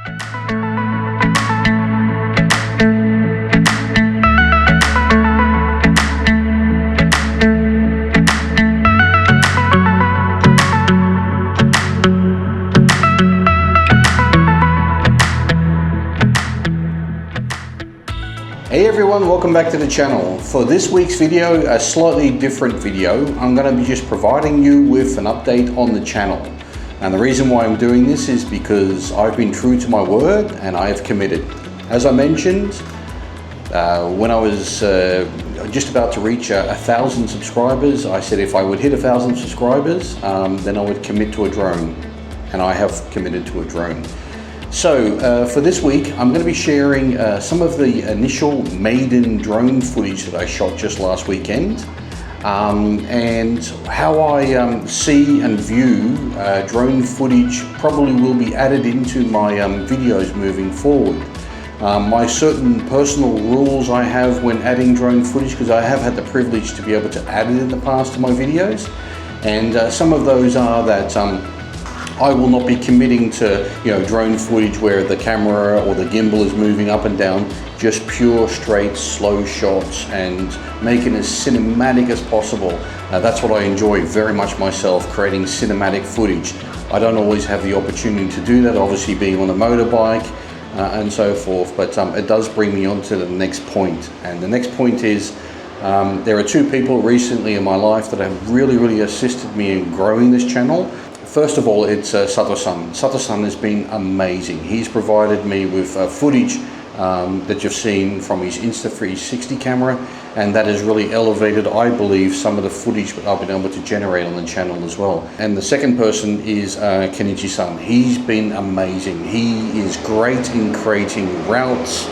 Hey everyone, welcome back to the channel. For this week's video, a slightly different video, I'm going to be just providing you with an update on the channel. And the reason why I'm doing this is because I've been true to my word and I have committed. As I mentioned, when I was just about to reach 1,000 subscribers, I said if I would hit 1,000 subscribers, then I would commit to a drone. And I have committed to a drone. So for this week, I'm going to be sharing some of the initial Maiden drone footage that I shot just last weekend, and how I see and view drone footage probably will be added into my videos moving forward. My certain personal rules I have when adding drone footage, because I have had the privilege to be able to add it in the past to my videos, and some of those are that I will not be committing to, drone footage where the camera or the gimbal is moving up and down, just pure, straight, slow shots and making it as cinematic as possible. That's what I enjoy very much myself, creating cinematic footage. I don't always have the opportunity to do that, obviously being on a motorbike and so forth, but it does bring me on to the next point. And the next point is, there are two people recently in my life that have really assisted me in growing this channel. First of all, it's Sato-san. Sato-san has been amazing. He's provided me with footage that you've seen from his Insta360 camera, and that has really elevated, I believe, some of the footage that I've been able to generate on the channel as well. And the second person is Kenichi-san. He's been amazing. He is great in creating routes,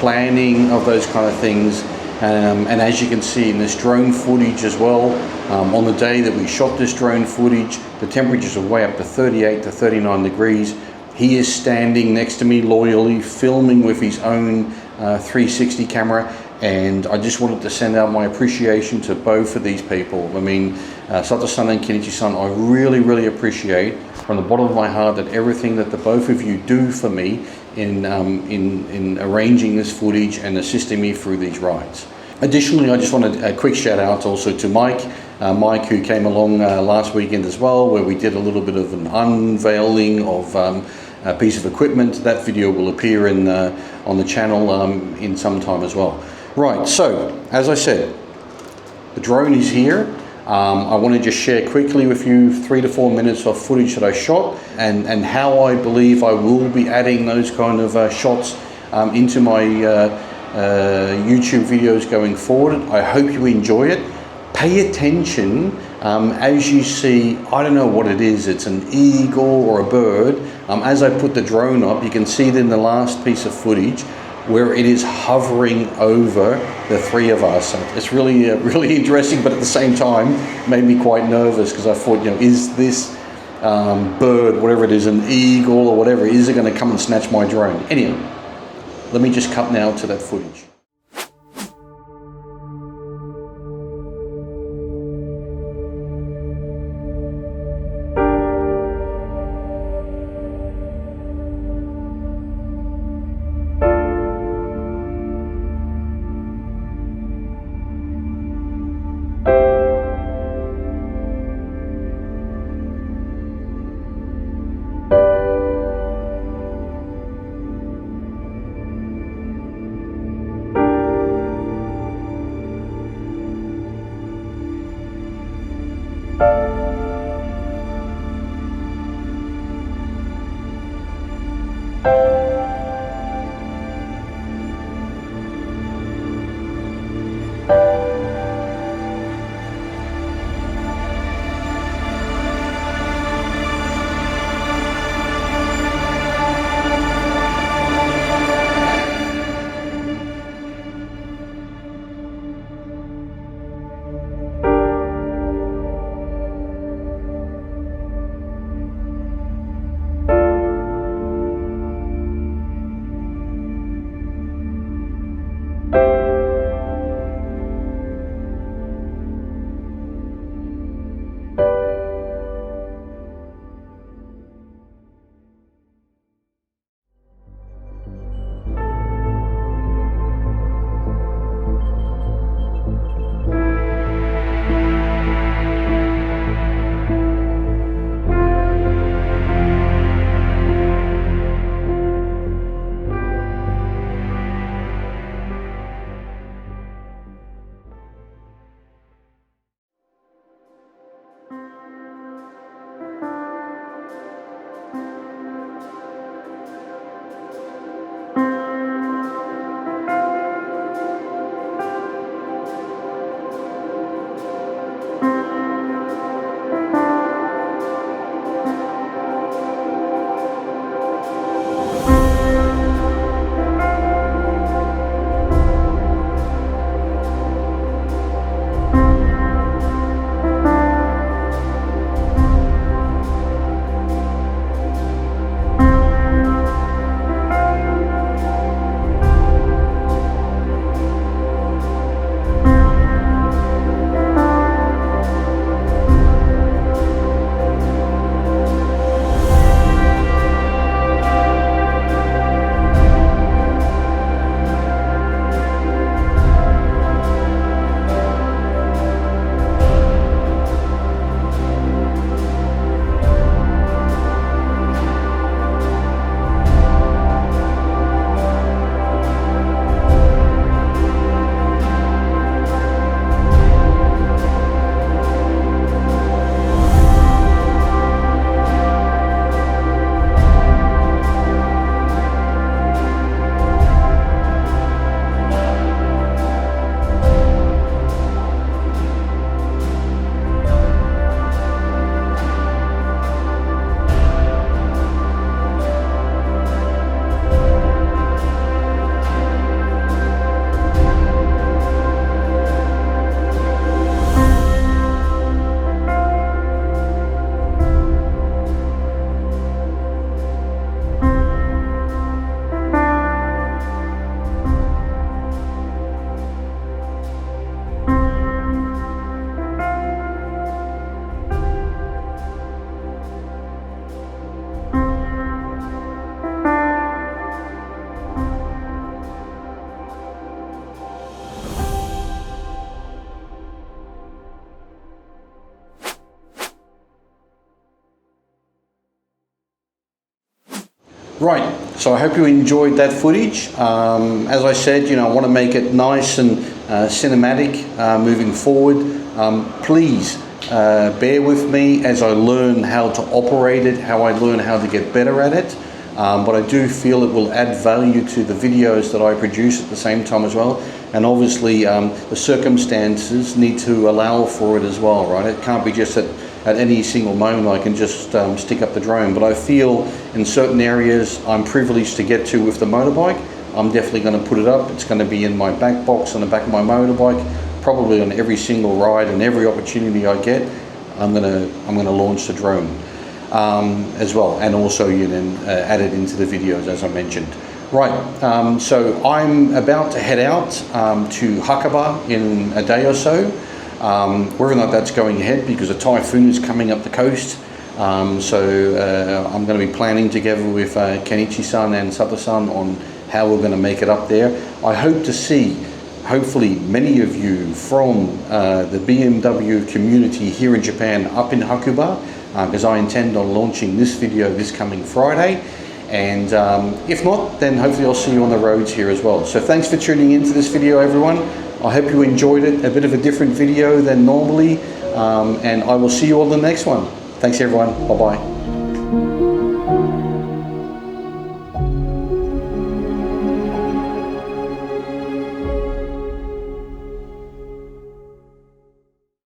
planning of those kind of things. And as you can see in this drone footage as well, on the day that we shot this drone footage, the temperatures are way up to 38 to 39 degrees. He is standing next to me loyally, filming with his own 360 camera, and I just wanted to send out my appreciation to both of these people. I mean, Sato-san and Kenichi-san, I really appreciate from the bottom of my heart that everything that the both of you do for me in arranging this footage and assisting me through these rides. Additionally, I just wanted a quick shout out also to Mike, who came along last weekend as well, where we did a little bit of an unveiling of a piece of equipment. That video will appear on the channel in some time as well. Right, so as I said, the drone is here. I want to just share quickly with you 3 to 4 minutes of footage that I shot, and how I believe I will be adding those kind of shots into my YouTube videos going forward. I hope you enjoy it. Pay attention as you see, I don't know what it is, it's an eagle or a bird. As I put the drone up, you can see it in the last piece of footage where it is hovering over the three of us. It's really interesting, but at the same time made me quite nervous, because I thought, is this bird, whatever it is, an eagle or whatever, is it going to come and snatch my drone? Anyway, let me just cut now to that footage. Right, so I hope you enjoyed that footage. As I said, I want to make it nice and cinematic moving forward. Please bear with me as I learn how to operate it, how I learn how to get better at it. But I do feel it will add value to the videos that I produce at the same time as well. And obviously the circumstances need to allow for it as well, right? It can't be just at any single moment I can just stick up the drone. But I feel in certain areas I'm privileged to get to with the motorbike. I'm definitely going to put it up. It's going to be in my back box on the back of my motorbike, probably on every single ride and every opportunity I get. I'm gonna launch the drone as well, and also add it into the videos as I mentioned. Right, so I'm about to head out to Hakuba in a day or so. Whether or not that's going ahead, because a typhoon is coming up the coast. So I'm going to be planning together with Kenichi-san and Sato-san on how we're going to make it up there. I hope to see, hopefully, many of you from the BMW community here in Japan up in Hakuba, because I intend on launching this video this coming Friday. And if not, then hopefully I'll see you on the roads here as well. So thanks for tuning into this video, everyone. I hope you enjoyed it, a bit of a different video than normally, and I will see you on the next one. Thanks everyone, bye-bye.